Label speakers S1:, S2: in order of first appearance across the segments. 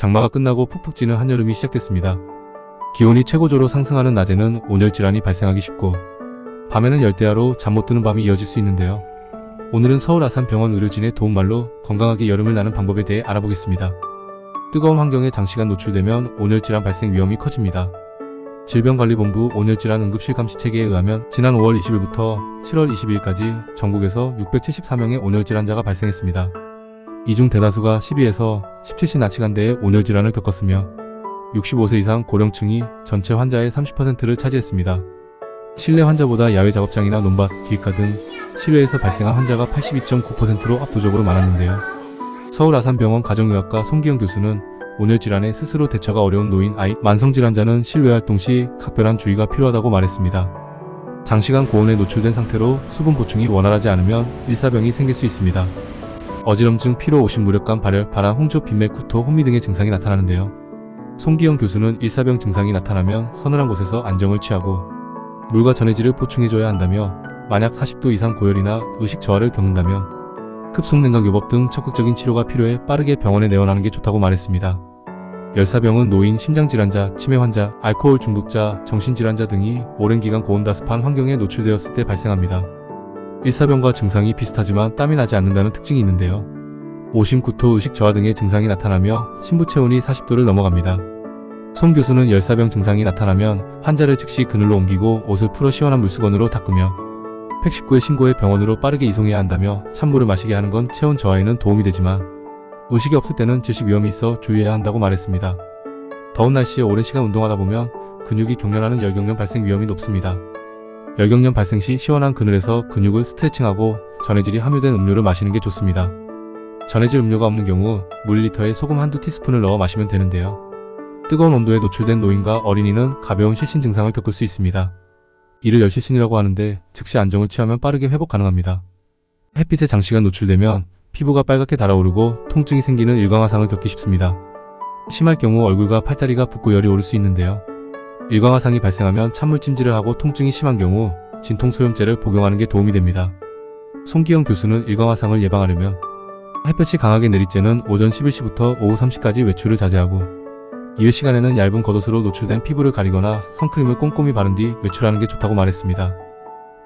S1: 장마가 끝나고 푹푹 찌는 한여름이 시작됐습니다. 기온이 최고조로 상승하는 낮에는 온열질환이 발생하기 쉽고 밤에는 열대야로 잠 못 드는 밤이 이어질 수 있는데요. 오늘은 서울 아산병원 의료진의 도움말로 건강하게 여름을 나는 방법에 대해 알아보겠습니다. 뜨거운 환경에 장시간 노출되면 온열질환 발생 위험이 커집니다. 질병관리본부 온열질환 응급실감시체계에 의하면 지난 5월 20일부터 7월 22일까지 전국에서 674명의 온열질환자가 발생했습니다. 이 중 대다수가 12에서 17시 낮 시간대에 온열질환을 겪었으며 65세 이상 고령층이 전체 환자의 30%를 차지했습니다. 실내 환자보다 야외 작업장이나 논밭, 길가 등 실외에서 발생한 환자가 82.9%로 압도적으로 많았는데요. 서울 아산병원 가정의학과 송기영 교수는 온열질환에 스스로 대처가 어려운 노인, 아이, 만성질환자는 실외 활동 시 각별한 주의가 필요하다고 말했습니다. 장시간 고온에 노출된 상태로 수분 보충이 원활하지 않으면 일사병이 생길 수 있습니다. 어지럼증, 피로, 오심, 무력감, 발열, 발한, 홍조, 빈맥, 구토, 혼미 등의 증상이 나타나는데요. 송기영 교수는 일사병 증상이 나타나면 서늘한 곳에서 안정을 취하고 물과 전해질을 보충해줘야 한다며 만약 40도 이상 고열이나 의식 저하를 겪는다면 급속냉각요법 등 적극적인 치료가 필요해 빠르게 병원에 내원하는 게 좋다고 말했습니다. 열사병은 노인, 심장질환자, 치매 환자, 알코올 중독자, 정신질환자 등이 오랜 기간 고온다습한 환경에 노출되었을 때 발생합니다. 일사병과 증상이 비슷하지만 땀이 나지 않는다는 특징이 있는데요. 오심, 구토, 의식 저하 등의 증상이 나타나며 심부 체온이 40도를 넘어갑니다. 송 교수는 열사병 증상이 나타나면 환자를 즉시 그늘로 옮기고 옷을 풀어 시원한 물수건으로 닦으며 119에 신고해 병원으로 빠르게 이송해야 한다며 찬물을 마시게 하는 건 체온 저하에는 도움이 되지만 의식이 없을 때는 질식 위험이 있어 주의해야 한다고 말했습니다. 더운 날씨에 오랜 시간 운동하다 보면 근육이 경련하는 열경련 발생 위험이 높습니다. 열경련 발생 시 시원한 그늘에서 근육을 스트레칭하고 전해질이 함유된 음료를 마시는 게 좋습니다. 전해질 음료가 없는 경우 물 1리터에 소금 한두 티스푼을 넣어 마시면 되는데요. 뜨거운 온도에 노출된 노인과 어린이는 가벼운 실신 증상을 겪을 수 있습니다. 이를 열실신이라고 하는데 즉시 안정을 취하면 빠르게 회복 가능합니다. 햇빛에 장시간 노출되면 피부가 빨갛게 달아오르고 통증이 생기는 일광화상을 겪기 쉽습니다. 심할 경우 얼굴과 팔다리가 붓고 열이 오를 수 있는데요. 일광화상이 발생하면 찬물 찜질을 하고 통증이 심한 경우 진통소염제를 복용하는 게 도움이 됩니다. 송기영 교수는 일광화상을 예방하려면 햇볕이 강하게 내릴 때는 오전 11시부터 오후 3시까지 외출을 자제하고 이외 시간에는 얇은 겉옷으로 노출된 피부를 가리거나 선크림을 꼼꼼히 바른 뒤 외출하는 게 좋다고 말했습니다.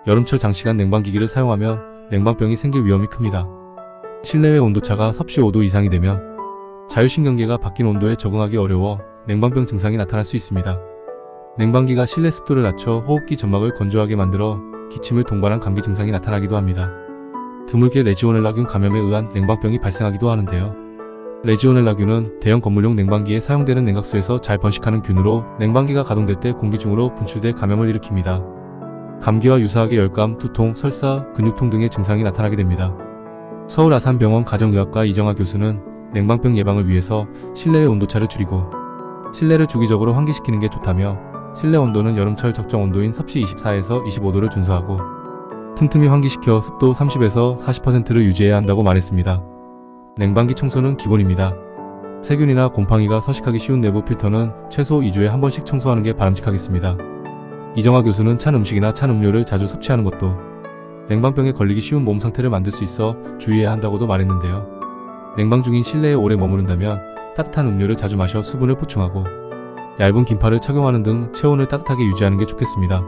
S1: 여름철 장시간 냉방기기를 사용하면 냉방병이 생길 위험이 큽니다. 실내외 온도차가 섭씨 5도 이상이 되면 자율신경계가 바뀐 온도에 적응하기 어려워 냉방병 증상이 나타날 수 있습니다. 냉방기가 실내 습도를 낮춰 호흡기 점막을 건조하게 만들어 기침을 동반한 감기 증상이 나타나기도 합니다. 드물게 레지오넬라균 감염에 의한 냉방병이 발생하기도 하는데요. 레지오넬라균은 대형 건물용 냉방기에 사용되는 냉각수에서 잘 번식하는 균으로 냉방기가 가동될 때 공기 중으로 분출돼 감염을 일으킵니다. 감기와 유사하게 열감, 두통, 설사, 근육통 등의 증상이 나타나게 됩니다. 서울 아산병원 가정의학과 이정아 교수는 냉방병 예방을 위해서 실내의 온도차를 줄이고 실내를 주기적으로 환기시키는 게 좋다며 실내 온도는 여름철 적정 온도인 섭씨 24에서 25도를 준수하고 틈틈이 환기시켜 습도 30에서 40%를 유지해야 한다고 말했습니다. 냉방기 청소는 기본입니다. 세균이나 곰팡이가 서식하기 쉬운 내부 필터는 최소 2주에 한 번씩 청소하는 게 바람직하겠습니다. 이정아 교수는 찬 음식이나 찬 음료를 자주 섭취하는 것도 냉방병에 걸리기 쉬운 몸 상태를 만들 수 있어 주의해야 한다고도 말했는데요. 냉방 중인 실내에 오래 머무른다면 따뜻한 음료를 자주 마셔 수분을 보충하고 얇은 긴팔을 착용하는 등 체온을 따뜻하게 유지하는 게 좋겠습니다.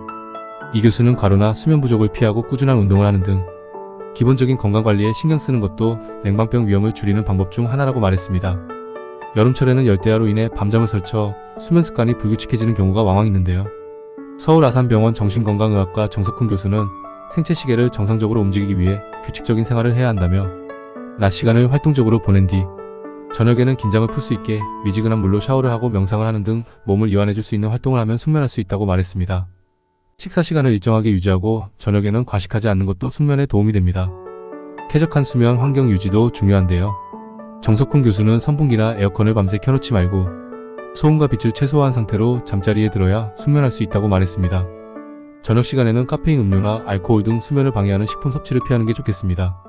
S1: 이 교수는 과로나 수면 부족을 피하고 꾸준한 운동을 하는 등 기본적인 건강관리에 신경 쓰는 것도 냉방병 위험을 줄이는 방법 중 하나라고 말했습니다. 여름철에는 열대야로 인해 밤잠을 설쳐 수면 습관이 불규칙해지는 경우가 왕왕 있는데요. 서울 아산병원 정신건강의학과 정석훈 교수는 생체 시계를 정상적으로 움직이기 위해 규칙적인 생활을 해야 한다며 낮 시간을 활동적으로 보낸 뒤 저녁에는 긴장을 풀 수 있게 미지근한 물로 샤워를 하고 명상을 하는 등 몸을 이완해줄 수 있는 활동을 하면 숙면할 수 있다고 말했습니다. 식사 시간을 일정하게 유지하고 저녁에는 과식하지 않는 것도 숙면에 도움이 됩니다. 쾌적한 수면 환경 유지도 중요한데요. 정석훈 교수는 선풍기나 에어컨을 밤새 켜놓지 말고 소음과 빛을 최소화한 상태로 잠자리에 들어야 숙면할 수 있다고 말했습니다. 저녁 시간에는 카페인 음료나 알코올 등 수면을 방해하는 식품 섭취를 피하는 게 좋겠습니다.